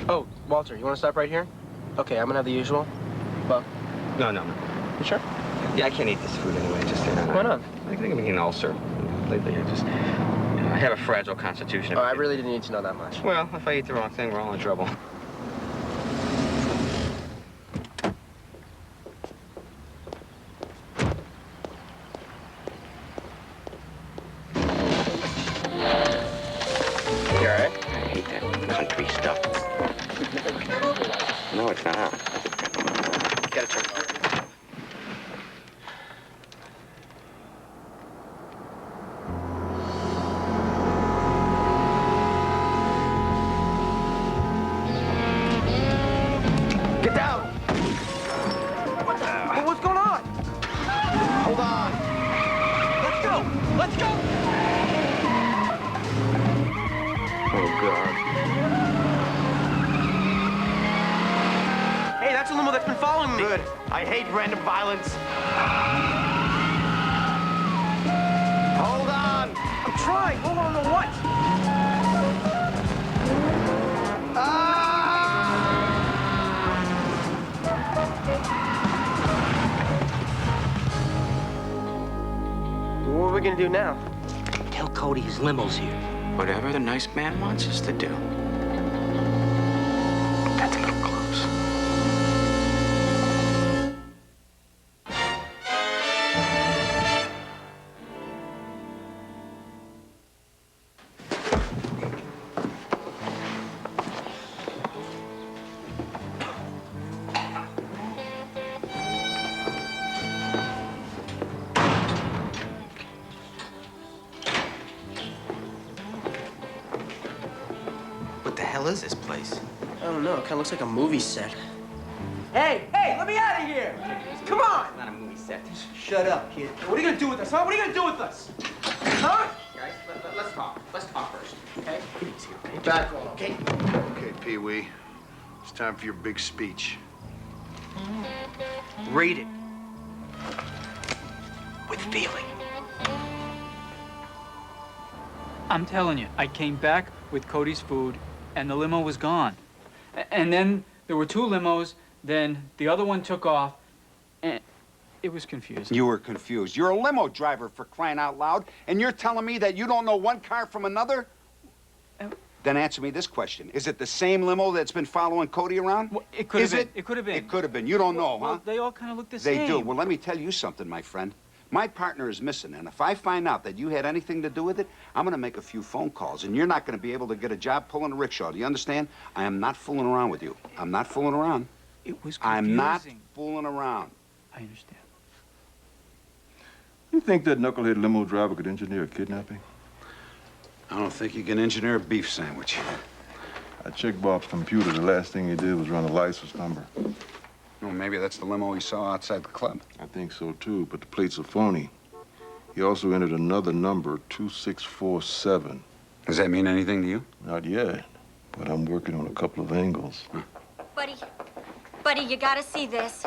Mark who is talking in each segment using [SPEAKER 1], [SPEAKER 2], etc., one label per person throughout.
[SPEAKER 1] Oh, Walter, you want to stop right here? Okay, I'm gonna have the usual. Well.
[SPEAKER 2] No.
[SPEAKER 1] You sure?
[SPEAKER 2] Yeah, I can't eat this food anyway. Just
[SPEAKER 1] why not?
[SPEAKER 2] I think I'm getting an ulcer. Lately, I have a fragile constitution.
[SPEAKER 1] Oh, I really didn't need to know that much.
[SPEAKER 2] Well, if I eat the wrong thing, we're all in trouble.
[SPEAKER 1] You all right?
[SPEAKER 2] I hate that country stuff. No, it's not.
[SPEAKER 1] Gotta turn it on. Get down! What the? What's going on? Hold on. Let's go! Let's go!
[SPEAKER 2] Oh, God.
[SPEAKER 1] Hey, that's a limo that's been following me.
[SPEAKER 3] Good. I hate random violence. Hold on.
[SPEAKER 1] I'm trying. Hold on to what? What are we gonna do now?
[SPEAKER 3] Tell Cody his limo's here.
[SPEAKER 2] Whatever the nice man wants us to do. That's a little close.
[SPEAKER 3] What the hell is this place?
[SPEAKER 1] I don't know. It kind of looks like a movie set. Hey, let me out of here! Come on!
[SPEAKER 3] Not a movie set.
[SPEAKER 1] Shut up, kid. What are you gonna do with us, huh? What are you gonna do with us? Huh?
[SPEAKER 3] Guys, let's talk. Let's talk first, okay? Easy, okay?
[SPEAKER 1] Back on, okay?
[SPEAKER 4] Okay, Pee-wee. It's time for your big speech.
[SPEAKER 3] Read it. With feeling.
[SPEAKER 5] I'm telling you, I came back with Cody's food, and the limo was gone. And then there were two limos, then the other one took off, and it was confusing.
[SPEAKER 6] You were confused. You're a limo driver, for crying out loud, and you're telling me that you don't know one car from another? Then answer me this question. Is it the same limo that's been following Cody around?
[SPEAKER 5] Well, it could have been.
[SPEAKER 6] Is it?
[SPEAKER 5] It could have been.
[SPEAKER 6] It could have been. You don't know,
[SPEAKER 5] Well,
[SPEAKER 6] huh?
[SPEAKER 5] they all kind of look the same.
[SPEAKER 6] They do. Well, let me tell you something, my friend. My partner is missing, and if I find out that you had anything to do with it, I'm going to make a few phone calls, and you're not going to be able to get a job pulling a rickshaw. Do you understand? I am not fooling around with you. I'm not fooling around.
[SPEAKER 5] It was confusing.
[SPEAKER 6] I'm not fooling around.
[SPEAKER 5] I understand.
[SPEAKER 7] You think that knucklehead limo driver could engineer a kidnapping?
[SPEAKER 6] I don't think you can engineer a beef sandwich.
[SPEAKER 7] I checked Bob's computer. The last thing he did was run a license number.
[SPEAKER 6] Well, maybe that's the limo he saw outside the club.
[SPEAKER 7] I think so, too, but the plates are phony. He also entered another number, 2647.
[SPEAKER 6] Does that mean anything to you?
[SPEAKER 7] Not yet, but I'm working on a couple of angles.
[SPEAKER 8] Buddy, you gotta see this.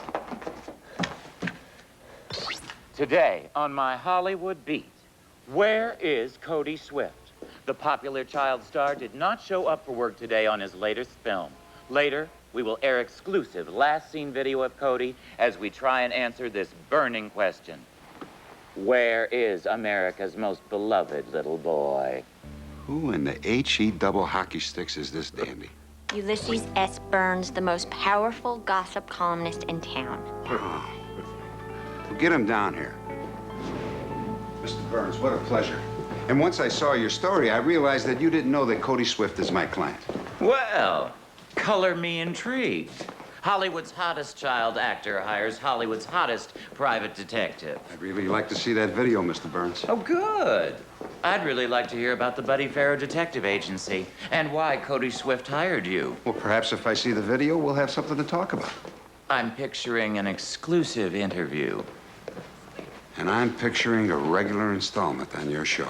[SPEAKER 9] Today on my Hollywood Beat, where is Cody Swift? The popular child star did not show up for work today on his latest film. Later, we will air exclusive last scene video of Cody as we try and answer this burning question. Where is America's most beloved little boy?
[SPEAKER 6] Who in the H-E double hockey sticks is this dandy?
[SPEAKER 8] Ulysses S. Burns, the most powerful gossip columnist in town.
[SPEAKER 6] Oh. Well, get him down here. Mr. Burns, what a pleasure. And once I saw your story, I realized that you didn't know that Cody Swift is my client.
[SPEAKER 9] Well, color me intrigued. Hollywood's hottest child actor hires Hollywood's hottest private detective.
[SPEAKER 6] I'd really like to see that video, Mr. Burns.
[SPEAKER 9] Oh, good. I'd really like to hear about the Buddy Faro Detective Agency and why Cody Swift hired you.
[SPEAKER 6] Well, perhaps if I see the video, we'll have something to talk about.
[SPEAKER 9] I'm picturing an exclusive interview.
[SPEAKER 6] And I'm picturing a regular installment on your show.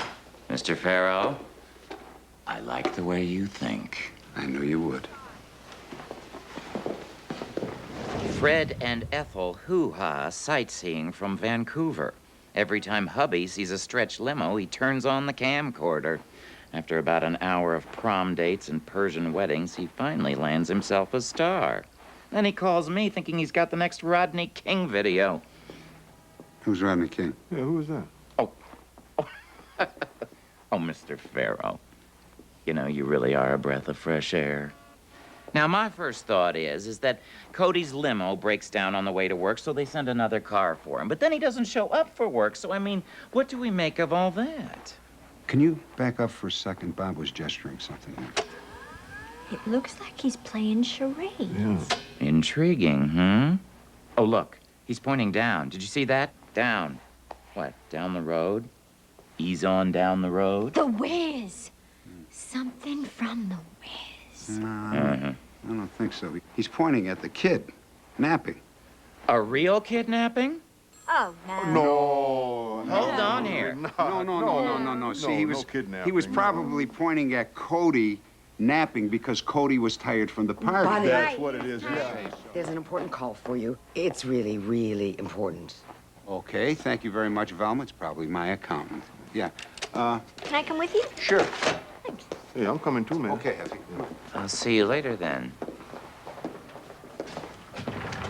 [SPEAKER 9] Mr. Faro, I like the way you think.
[SPEAKER 6] I knew you would.
[SPEAKER 9] Fred and Ethel hoo-ha sightseeing from Vancouver. Every time hubby sees a stretch limo, he turns on the camcorder. After about an hour of prom dates and Persian weddings, he finally lands himself a star. Then he calls me thinking he's got the next Rodney King video.
[SPEAKER 6] Who's Rodney King?
[SPEAKER 7] Yeah, who was that?
[SPEAKER 9] Oh, Mr. Faro. You know, you really are a breath of fresh air. Now, my first thought is that Cody's limo breaks down on the way to work, so they send another car for him. But then he doesn't show up for work, so, I mean, what do we make of all that?
[SPEAKER 6] Can you back up for a second? Bob was gesturing something there.
[SPEAKER 8] It looks like he's playing charades.
[SPEAKER 7] Yeah.
[SPEAKER 9] Intriguing, hmm? Oh, look, he's pointing down. Did you see that? Down. What, down the road? Ease on down the road?
[SPEAKER 8] The whiz. Something from the whiz.
[SPEAKER 6] No, I don't think so. He's pointing at the kid, napping.
[SPEAKER 9] A real kidnapping?
[SPEAKER 8] Oh, no.
[SPEAKER 7] No.
[SPEAKER 9] Hold on here.
[SPEAKER 6] No. See, he was probably pointing at Cody napping because Cody was tired from the party.
[SPEAKER 10] Bonnie,
[SPEAKER 7] That's what it is, yeah.
[SPEAKER 10] there's an important call for you. It's really, really important.
[SPEAKER 6] Okay, thank you very much, Velma. It's probably my accountant. Yeah.
[SPEAKER 8] Can I come with you?
[SPEAKER 6] Sure.
[SPEAKER 7] Hey, I'm coming too, man.
[SPEAKER 6] Okay, Effie.
[SPEAKER 9] I'll see you later then.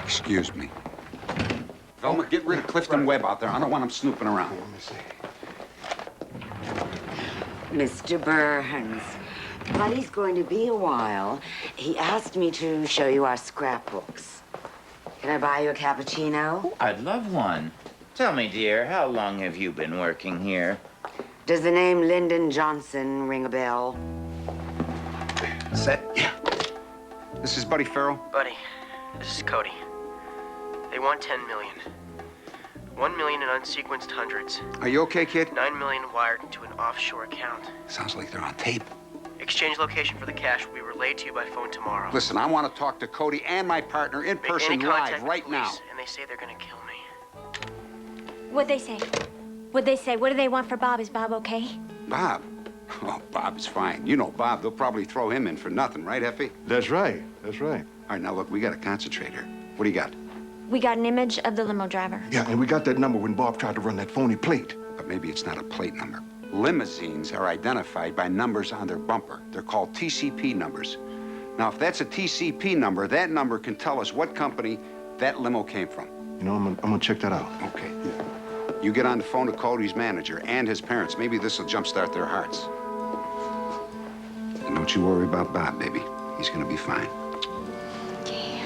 [SPEAKER 6] Excuse me. Velma, get rid of Clifton Webb out there. I don't want him snooping around.
[SPEAKER 7] Let me see.
[SPEAKER 10] Mr. Burns, Buddy's going to be a while. He asked me to show you our scrapbooks. Can I buy you a cappuccino?
[SPEAKER 9] I'd love one. Tell me, dear, how long have you been working here?
[SPEAKER 10] Does the name Lyndon Johnson ring a bell?
[SPEAKER 6] Set? Yeah. This is Buddy Faro.
[SPEAKER 1] Buddy, this is Cody. They want 10 million. 1 million in unsequenced hundreds.
[SPEAKER 6] Are you okay, kid?
[SPEAKER 1] 9 million wired into an offshore account.
[SPEAKER 6] Sounds like they're on tape.
[SPEAKER 1] Exchange location for the cash will be relayed to you by phone tomorrow.
[SPEAKER 6] Listen, I want to talk to Cody and my partner in person
[SPEAKER 1] Make any
[SPEAKER 6] live
[SPEAKER 1] contact with
[SPEAKER 6] right now.
[SPEAKER 1] police, and they say they're gonna kill me.
[SPEAKER 8] What'd they say? What'd they say? What do they want for Bob? Is Bob okay?
[SPEAKER 6] Bob? Oh, Bob is fine. You know Bob. They'll probably throw him in for nothing, right, Effie?
[SPEAKER 7] That's right. That's right.
[SPEAKER 6] All right, now look, we got to concentrate here. What do you got?
[SPEAKER 8] We got an image of the limo driver.
[SPEAKER 7] Yeah, and we got that number when Bob tried to run that phony plate.
[SPEAKER 6] But maybe it's not a plate number. Limousines are identified by numbers on their bumper. They're called TCP numbers. Now, if that's a TCP number, that number can tell us what company that limo came from.
[SPEAKER 7] You know, I'm gonna check that out.
[SPEAKER 6] Okay. Yeah. You get on the phone to Cody's manager and his parents. Maybe this will jumpstart their hearts. And don't you worry about Bob, baby. He's gonna be fine.
[SPEAKER 8] Okay.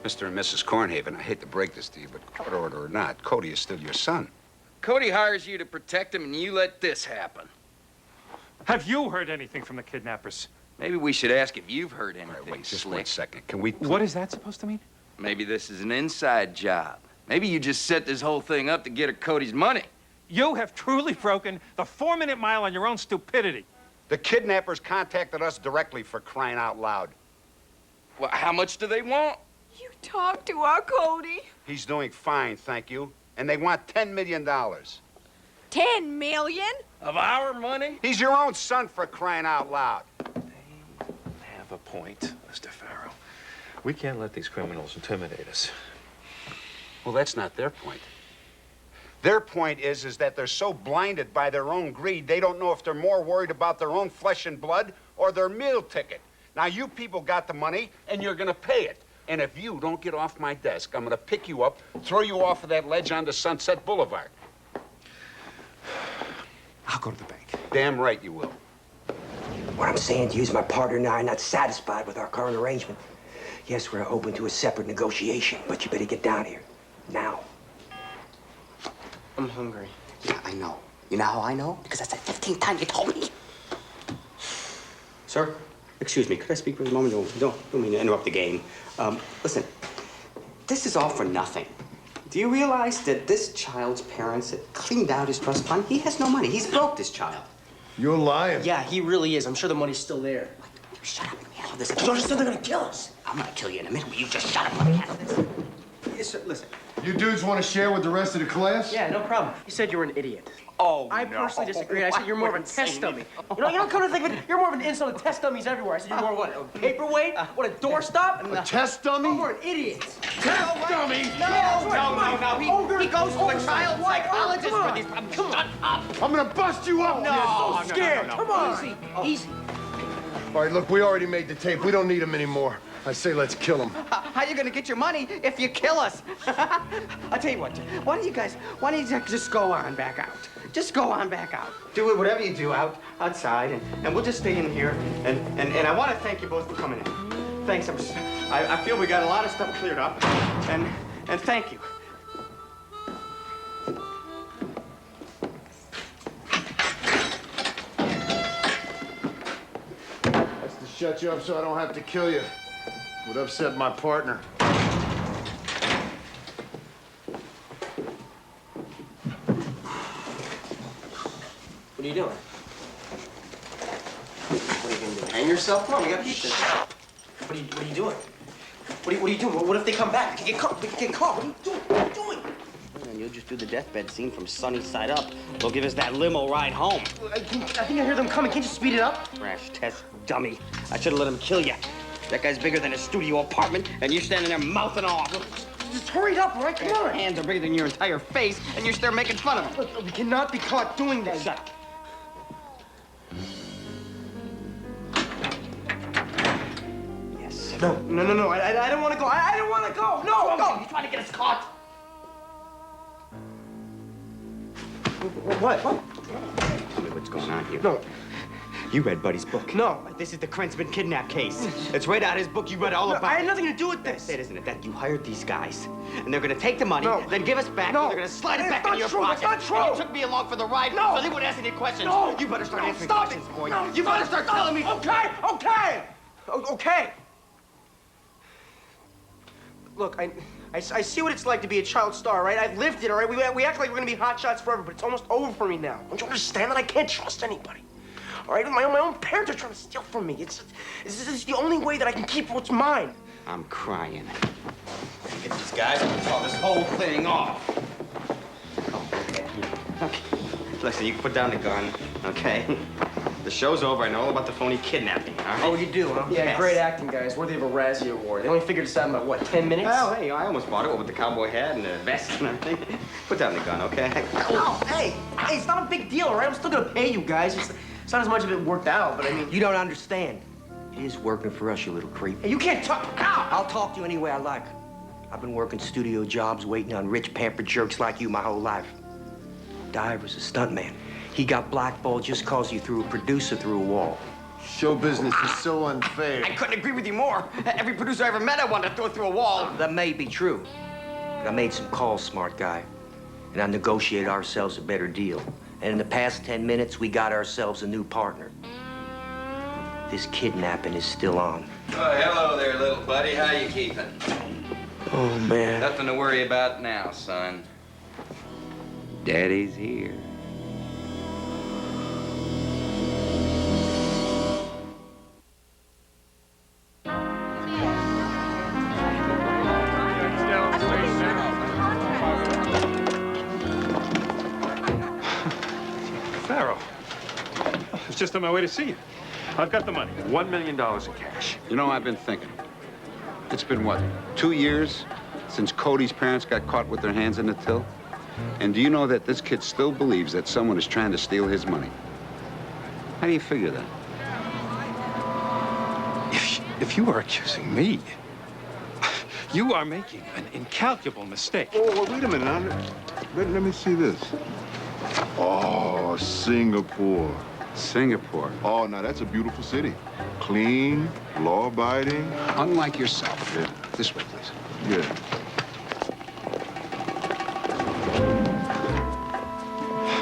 [SPEAKER 6] Mr. and Mrs. Cornhaven, I hate to break this to you, but court order or not, Cody is still your son.
[SPEAKER 2] Cody hires you to protect him, and you let this happen.
[SPEAKER 11] Have you heard anything from the kidnappers?
[SPEAKER 2] Maybe we should ask if you've heard anything,
[SPEAKER 6] All right, wait just
[SPEAKER 2] Slick.
[SPEAKER 6] 1 second. Can we...
[SPEAKER 11] What is that supposed to mean?
[SPEAKER 2] Maybe this is an inside job. Maybe you just set this whole thing up to get at Cody's money.
[SPEAKER 11] You have truly broken the 4-minute mile on your own stupidity.
[SPEAKER 6] The kidnappers contacted us directly, for crying out loud.
[SPEAKER 2] Well, how much do they want?
[SPEAKER 12] You talked to our Cody.
[SPEAKER 6] He's doing fine, thank you. And they want $10 million.
[SPEAKER 12] 10 million?
[SPEAKER 2] Of our money?
[SPEAKER 6] He's your own son, for crying out loud.
[SPEAKER 13] Have a point, Mr. Faro. We can't let these criminals intimidate us.
[SPEAKER 6] Well, that's not their point. Their point is that they're so blinded by their own greed, they don't know if they're more worried about their own flesh and blood or their meal ticket. Now, you people got the money, and you're gonna pay it. And if you don't get off my desk, I'm gonna pick you up, throw you off of that ledge onto Sunset Boulevard.
[SPEAKER 13] I'll go to the bank.
[SPEAKER 6] Damn right you will.
[SPEAKER 14] What I'm saying to you is my partner and I are not satisfied with our current arrangement. Yes, we're open to a separate negotiation, but you better get down here. Now.
[SPEAKER 3] I'm hungry.
[SPEAKER 14] Yeah, I know. You know how I know? Because that's the 15th time you told me.
[SPEAKER 3] Sir, excuse me, could I speak for a moment? Don't mean to interrupt the game. Listen, this is all for nothing. Do you realize that this child's parents have cleaned out his trust fund? He has no money. He's broke, this child.
[SPEAKER 7] You're lying.
[SPEAKER 3] Yeah, he really is. I'm sure the money's still there.
[SPEAKER 14] Shut up. Let me handle this. You don't understand they're gonna kill us. I'm gonna kill you in a minute. Will you just shut up and let me handle this? Yes, listen.
[SPEAKER 4] You dudes want to share with the rest of the class?
[SPEAKER 14] Yeah, no problem. You said you were an idiot.
[SPEAKER 3] Oh,
[SPEAKER 14] I personally disagree. I said you're more of a test dummy. You know, come to think of it, you're more of an insult to test dummies everywhere. I said you're more what, a paperweight? What, a doorstop?
[SPEAKER 4] A test dummy?
[SPEAKER 14] You're more an idiot.
[SPEAKER 4] Test dummy?
[SPEAKER 3] No. He goes to a child psychologist for these problems. Come on.
[SPEAKER 4] I'm gonna bust you up,
[SPEAKER 14] No,
[SPEAKER 4] kid.
[SPEAKER 14] so scared. Come on.
[SPEAKER 3] Easy.
[SPEAKER 4] All right, look, we already made the tape. We don't need him anymore. I say let's kill him.
[SPEAKER 3] How you gonna get your money if you kill us? I'll tell you what, why don't you just go on back out? Just go on back out. Do it, whatever you do outside, and we'll just stay in here. And I want to thank you both for coming in. Thanks. I feel we got a lot of stuff cleared up, and thank you.
[SPEAKER 4] That's to shut you up so I don't have to kill you. Would upset my partner.
[SPEAKER 14] What are you doing? What are you gonna do? Hang yourself? Come on, we got pizza. What are you doing? What are you doing? What if they come back? We can get caught. What are you doing? What are you doing?
[SPEAKER 3] And you'll just do the deathbed scene from Sunny Side Up. They'll give us that limo ride home.
[SPEAKER 14] I think I hear them coming. Can't you speed it up?
[SPEAKER 3] Crash test dummy. I should have let him kill you. That guy's bigger than a studio apartment, and you're standing there mouthing off.
[SPEAKER 14] Just hurry it up, all right? Come on.
[SPEAKER 3] Your hands are bigger than your entire face, and you're still making fun of him.
[SPEAKER 14] Look, we cannot be caught doing this.
[SPEAKER 3] Shut up. Yes.
[SPEAKER 14] No. I don't want to go. I don't want to go. No, go.
[SPEAKER 3] You're trying to get us caught.
[SPEAKER 14] What?
[SPEAKER 3] Tell me what's going on here.
[SPEAKER 14] No.
[SPEAKER 3] You read Buddy's book.
[SPEAKER 14] No.
[SPEAKER 3] This is the Krentzman kidnap case. It's right out of his book. You read all about it.
[SPEAKER 14] I had nothing to do with this.
[SPEAKER 3] That's it, isn't it? That you hired these guys, and they're gonna take the money, then give us back,
[SPEAKER 14] No.
[SPEAKER 3] and they're gonna slide it back into your pocket.
[SPEAKER 14] That's not true.
[SPEAKER 3] And you took me along for the ride,
[SPEAKER 14] No.
[SPEAKER 3] so they wouldn't ask any questions.
[SPEAKER 14] No.
[SPEAKER 3] You better start answering
[SPEAKER 14] Stop
[SPEAKER 3] questions,
[SPEAKER 14] it.
[SPEAKER 3] boy.
[SPEAKER 14] No.
[SPEAKER 3] You better start telling me.
[SPEAKER 14] Okay. Okay. Look, I see what it's like to be a child star, right? I've lived it, all right? We act like we're gonna be hot shots forever, but it's almost over for me now. Don't you understand that I can't trust anybody? All right? My own parents are trying to steal from me. It's the only way that I can keep what's mine.
[SPEAKER 3] I'm crying. Get these guys and call this whole thing off. Okay. Listen, you can put down the gun, okay? The show's over. I know all about the phony kidnapping, all right?
[SPEAKER 14] Oh, you do, huh? Yeah,
[SPEAKER 3] Yes.
[SPEAKER 14] great acting, guys. Worthy of a Razzie Award. They only figured this out in about, what, 10 minutes?
[SPEAKER 3] Well, hey, I almost bought it with the cowboy hat and the vest and everything. Put down the gun, okay?
[SPEAKER 14] Oh, hey, it's not a big deal, all right? I'm still gonna pay you guys. It's not as much of it worked out, but I mean...
[SPEAKER 3] You don't understand. It is working for us, you little creep.
[SPEAKER 14] Hey, you can't talk... Ow!
[SPEAKER 3] I'll talk to you any way I like. I've been working studio jobs waiting on rich, pampered jerks like you my whole life. Diver's a stuntman. He got blackballed just cause he threw a producer through a wall.
[SPEAKER 4] Show business is so unfair.
[SPEAKER 3] I couldn't agree with you more. Every producer I ever met, I wanted to throw through a wall. That may be true. But I made some calls, smart guy. And I negotiated ourselves a better deal. And in the past 10 minutes, we got ourselves a new partner. This kidnapping is still on.
[SPEAKER 2] Oh, hello there, little buddy. How you keeping?
[SPEAKER 3] Oh, man.
[SPEAKER 2] Nothing to worry about now, son. Daddy's here.
[SPEAKER 11] Faro, I was just on my way to see you. I've got the money, $1 million in cash.
[SPEAKER 6] You know, I've been thinking. It's been, what, 2 years since Cody's parents got caught with their hands in the till? And do you know that this kid still believes that someone is trying to steal his money? How do you figure that?
[SPEAKER 11] If you are accusing me, you are making an incalculable mistake.
[SPEAKER 7] Oh, wait a minute. Let me see this. Oh, Singapore.
[SPEAKER 6] Singapore.
[SPEAKER 7] Oh, now that's a beautiful city. Clean, law-abiding.
[SPEAKER 6] Unlike yourself.
[SPEAKER 7] Yeah.
[SPEAKER 6] This way, please.
[SPEAKER 7] Yeah.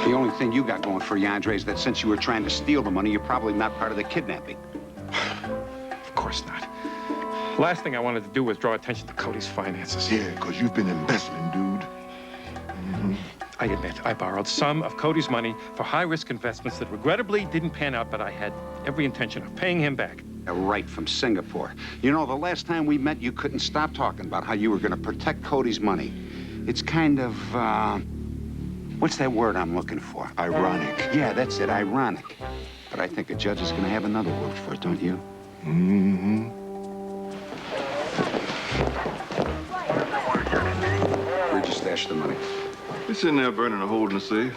[SPEAKER 6] The only thing you got going for you, Andre, is that since you were trying to steal the money, you're probably not part of the kidnapping.
[SPEAKER 11] Of course not. Last thing I wanted to do was draw attention to Cody's finances.
[SPEAKER 7] Yeah, because you've been embezzling, dude.
[SPEAKER 11] I admit, I borrowed some of Cody's money for high-risk investments that regrettably didn't pan out, but I had every intention of paying him back.
[SPEAKER 6] Right, from Singapore. You know, the last time we met, you couldn't stop talking about how you were going to protect Cody's money. It's kind of, what's that word I'm looking for?
[SPEAKER 7] Ironic.
[SPEAKER 6] Yeah, that's it, ironic. But I think a judge is going to have another word for it, don't you?
[SPEAKER 7] Mm-hmm.
[SPEAKER 6] Where'd you stash the money?
[SPEAKER 7] It's in there burning a hole in the safe.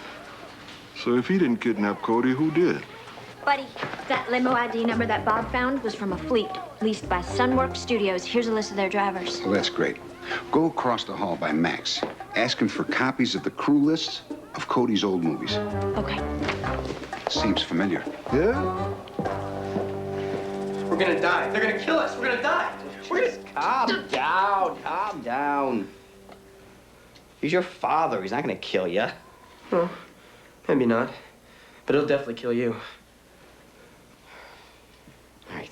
[SPEAKER 7] So if he didn't kidnap Cody, who did?
[SPEAKER 8] Buddy, that limo ID number that Bob found was from a fleet leased by Sunwork Studios. Here's a list of their drivers.
[SPEAKER 6] Well, that's great. Go across the hall by Max. Ask him for copies of the crew lists of Cody's old movies.
[SPEAKER 8] Okay.
[SPEAKER 6] Seems familiar.
[SPEAKER 7] Yeah?
[SPEAKER 14] We're gonna die. They're gonna kill us. We're gonna die. We're gonna...
[SPEAKER 3] Calm down, calm down. He's your father. He's not gonna kill you.
[SPEAKER 14] Well, maybe not. But it'll definitely kill you.
[SPEAKER 3] All right.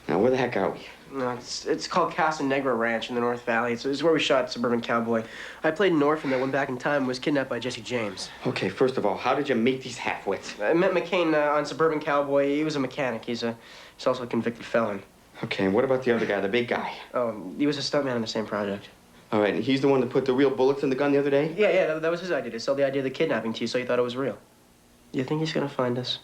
[SPEAKER 3] Now, where the heck are we?
[SPEAKER 14] No, it's called Casa Negra Ranch in the North Valley. It's where we shot Suburban Cowboy. I played an orphan that went back in time and was kidnapped by Jesse James.
[SPEAKER 3] Okay, first of all, how did you meet these halfwits?
[SPEAKER 14] I met McCain on Suburban Cowboy. He was a mechanic. He's also a convicted felon.
[SPEAKER 3] Okay, and what about the other guy, the big guy?
[SPEAKER 14] Oh, he was a stuntman on the same project.
[SPEAKER 3] All right, and he's the one that put the real bullets in the gun the other day?
[SPEAKER 14] Yeah, that was his idea, to sell the idea of the kidnapping to you so you thought it was real. You think he's gonna find us?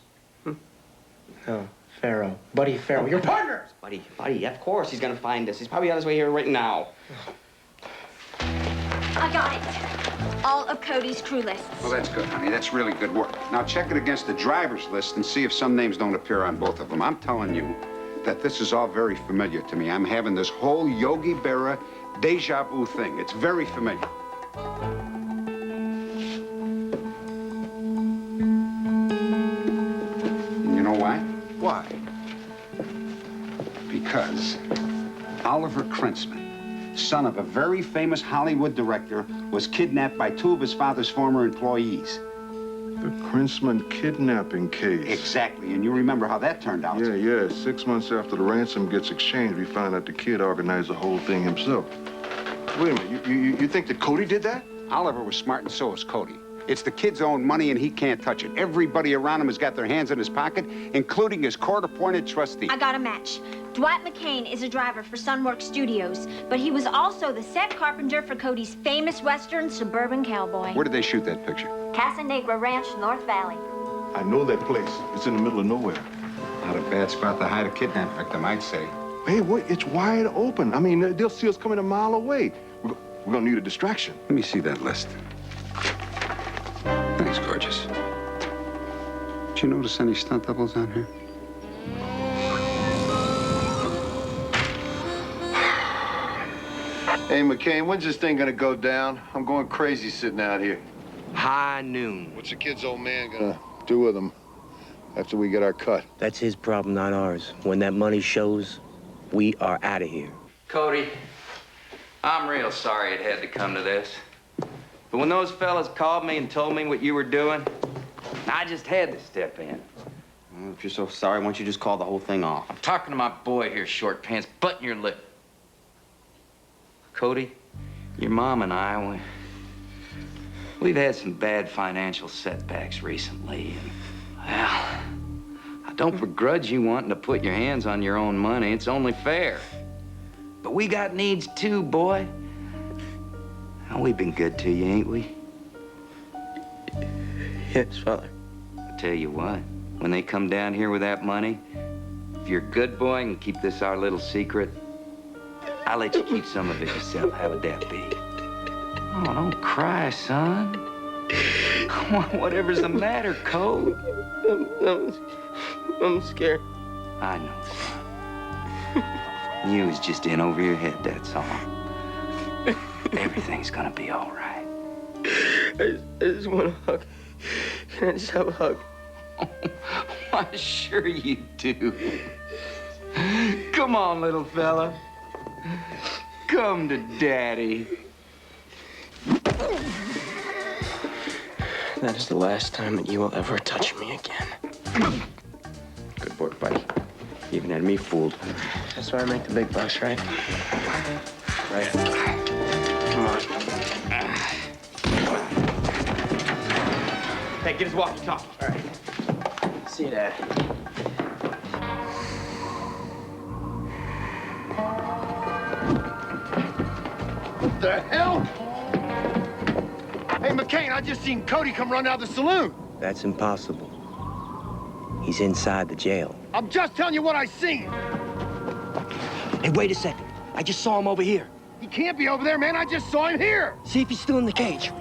[SPEAKER 14] Oh, Faro. Buddy Faro. Your partners!
[SPEAKER 3] Buddy, of course he's gonna find us. He's probably on his way here right now.
[SPEAKER 8] I got it. All of Cody's crew lists.
[SPEAKER 6] Well, that's good, honey. That's really good work. Now, check it against the driver's list and see if some names don't appear on both of them. I'm telling you that this is all very familiar to me. I'm having this whole Yogi Berra deja vu thing. It's very familiar. You know why?
[SPEAKER 7] Why?
[SPEAKER 6] Because Oliver Krentzman, son of a very famous Hollywood director, was kidnapped by two of his father's former employees.
[SPEAKER 7] The Krentzman kidnapping case.
[SPEAKER 6] Exactly, and you remember how that turned out.
[SPEAKER 7] Yeah. 6 months after the ransom gets exchanged, we find out the kid organized the whole thing himself. Wait a minute, you think that Cody did that?
[SPEAKER 6] Oliver was smart, and so is Cody. It's the kid's own money, and he can't touch it. Everybody around him has got their hands in his pocket, including his court-appointed trustee.
[SPEAKER 8] I got a match. Dwight McCain is a driver for Sunwork Studios, but he was also the set carpenter for Cody's famous Western Suburban Cowboy.
[SPEAKER 6] Where did they shoot that picture?
[SPEAKER 8] Casa Negra Ranch, North Valley.
[SPEAKER 7] I know that place. It's in the middle of nowhere.
[SPEAKER 6] Not a bad spot to hide a kidnap victim, I'd say.
[SPEAKER 7] Hey, what? It's wide open. I mean, they'll see us coming a mile away. We're gonna need a distraction.
[SPEAKER 6] Let me see that list. Thanks, gorgeous. Did you notice any stunt doubles on here?
[SPEAKER 4] Hey, McCain, when's this thing gonna go down? I'm going crazy sitting out here.
[SPEAKER 15] High noon.
[SPEAKER 4] What's the kid's old man gonna do with him after we get our cut?
[SPEAKER 15] That's his problem, not ours. When that money shows, we are out of here.
[SPEAKER 2] Cody, I'm real sorry it had to come to this. But when those fellas called me and told me what you were doing, I just had to step in.
[SPEAKER 3] Well, if you're so sorry, why don't you just call the whole thing off?
[SPEAKER 2] I'm talking to my boy here, Short Pants. Button your lip. Cody, your mom and I, we've had some bad financial setbacks recently. And, well, I don't begrudge you wanting to put your hands on your own money. It's only fair. But we got needs too, boy. Well, we've been good to you, ain't we?
[SPEAKER 15] Yes, Father.
[SPEAKER 2] Tell you what, when they come down here with that money, if you're a good boy and keep this our little secret, I'll let you keep some of it yourself. How would that be? Oh, don't cry, son. Whatever's the matter, Code?
[SPEAKER 14] I'm scared.
[SPEAKER 2] I know, son. You was just in over your head, that's all. Everything's gonna be all right.
[SPEAKER 14] I just want a hug. Can I just have a hug?
[SPEAKER 2] Why, sure you do. Come on, little fella. Come to Daddy.
[SPEAKER 14] That is the last time that you will ever touch me again.
[SPEAKER 3] Good work, buddy. You even had me fooled.
[SPEAKER 14] That's why I make the big bucks, right? Right. Come on. Hey, get his walkie-talkie. All right. See you, Dad.
[SPEAKER 4] the hell? Hey, McCain, I just seen Cody come run out of the saloon.
[SPEAKER 15] That's impossible. He's inside the jail.
[SPEAKER 4] I'm just telling you what I seen.
[SPEAKER 14] Hey, wait a second. I just saw him over here.
[SPEAKER 4] He can't be over there, man. I just saw him here.
[SPEAKER 14] See if he's still in the cage.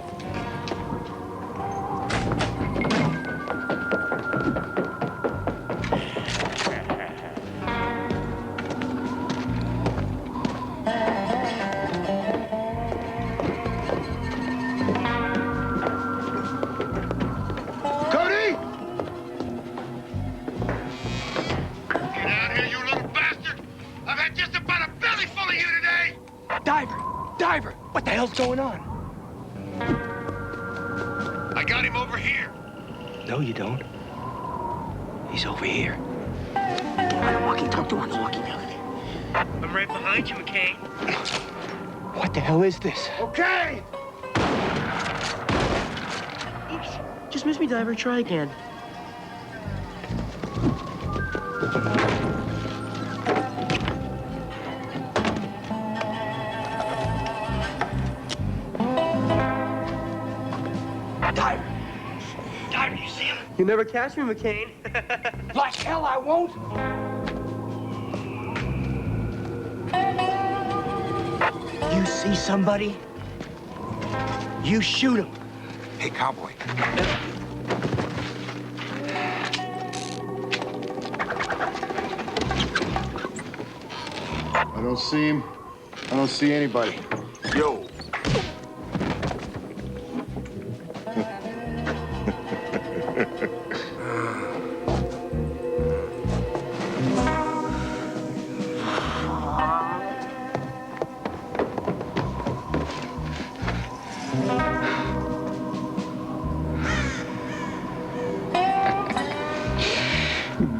[SPEAKER 14] Diver! What the hell's going on?
[SPEAKER 4] I got him over here.
[SPEAKER 15] No, you don't. He's over here.
[SPEAKER 14] On the walkie, talk to him on the walkie now.
[SPEAKER 1] I'm right behind you, McCain.
[SPEAKER 15] What the hell is this?
[SPEAKER 4] Okay!
[SPEAKER 14] Oops. Just missed me, Diver. Try again.
[SPEAKER 1] Diver, you see him?
[SPEAKER 14] You never catch me, McCain.
[SPEAKER 1] Like hell I won't.
[SPEAKER 14] You see somebody? You shoot him.
[SPEAKER 6] Hey, cowboy.
[SPEAKER 4] I don't see him. I don't see anybody.
[SPEAKER 6] Yo.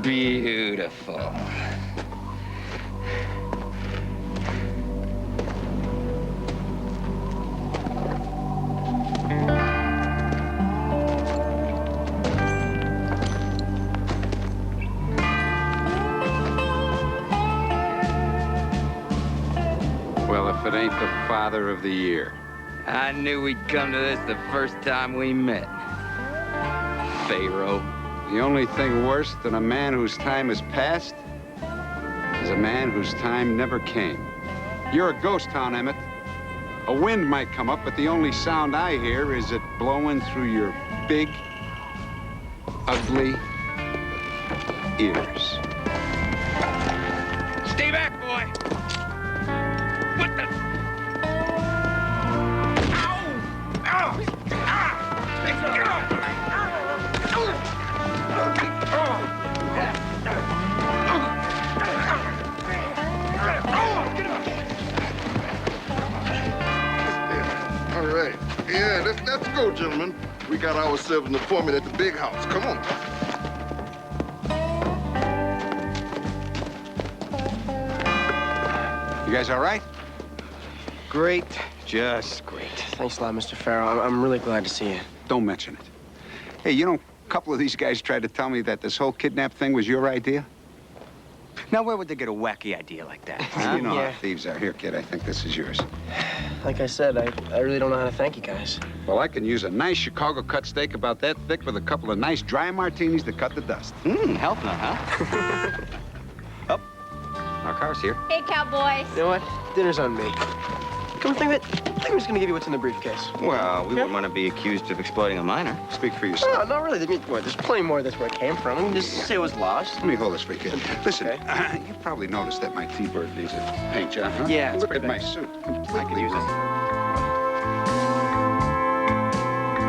[SPEAKER 2] Beautiful.
[SPEAKER 6] Well, if it ain't the father of the year.
[SPEAKER 2] I knew we'd come to this the first time we met. Faro.
[SPEAKER 6] The only thing worse than a man whose time has passed is a man whose time never came. You're a ghost town, Emmett. A wind might come up, but the only sound I hear is it blowing through your big, ugly ears.
[SPEAKER 1] Stay back, boy. What the? Ow! Ow! Ah! Let go!
[SPEAKER 7] All right. Yeah, let's go, gentlemen. We got ourselves an appointment at the big house. Come on.
[SPEAKER 6] You guys all right?
[SPEAKER 14] Great. Just great. Thanks a lot, Mr. Faro. I'm really glad to see you.
[SPEAKER 6] Don't mention it. Hey, you know, a couple of these guys tried to tell me that this whole kidnap thing was your idea.
[SPEAKER 3] Now, where would they get a wacky idea like that? Huh?
[SPEAKER 6] You know how thieves are. Here, kid, I think this is yours.
[SPEAKER 14] Like I said, I really don't know how to thank you guys.
[SPEAKER 6] Well, I can use a nice Chicago cut steak about that thick with a couple of nice dry martinis to cut the dust.
[SPEAKER 3] Help now, huh? Oh, our car's here.
[SPEAKER 8] Hey, cowboys.
[SPEAKER 14] You know what? Dinner's on me. Come think of it, I think I'm just gonna give you what's in the briefcase.
[SPEAKER 3] Well, we wouldn't want to be accused of exploiting a minor.
[SPEAKER 6] Speak for yourself.
[SPEAKER 14] No, not really. I mean, what, there's plenty more that's where it came from. I mean, just say it was lost.
[SPEAKER 6] Let me hold this for you, kid. Listen, you probably noticed that my T-bird needs a paint job, huh?
[SPEAKER 14] Yeah, it's
[SPEAKER 6] Look at
[SPEAKER 14] pretty
[SPEAKER 6] my
[SPEAKER 14] bad.
[SPEAKER 6] suit.
[SPEAKER 14] I could use it.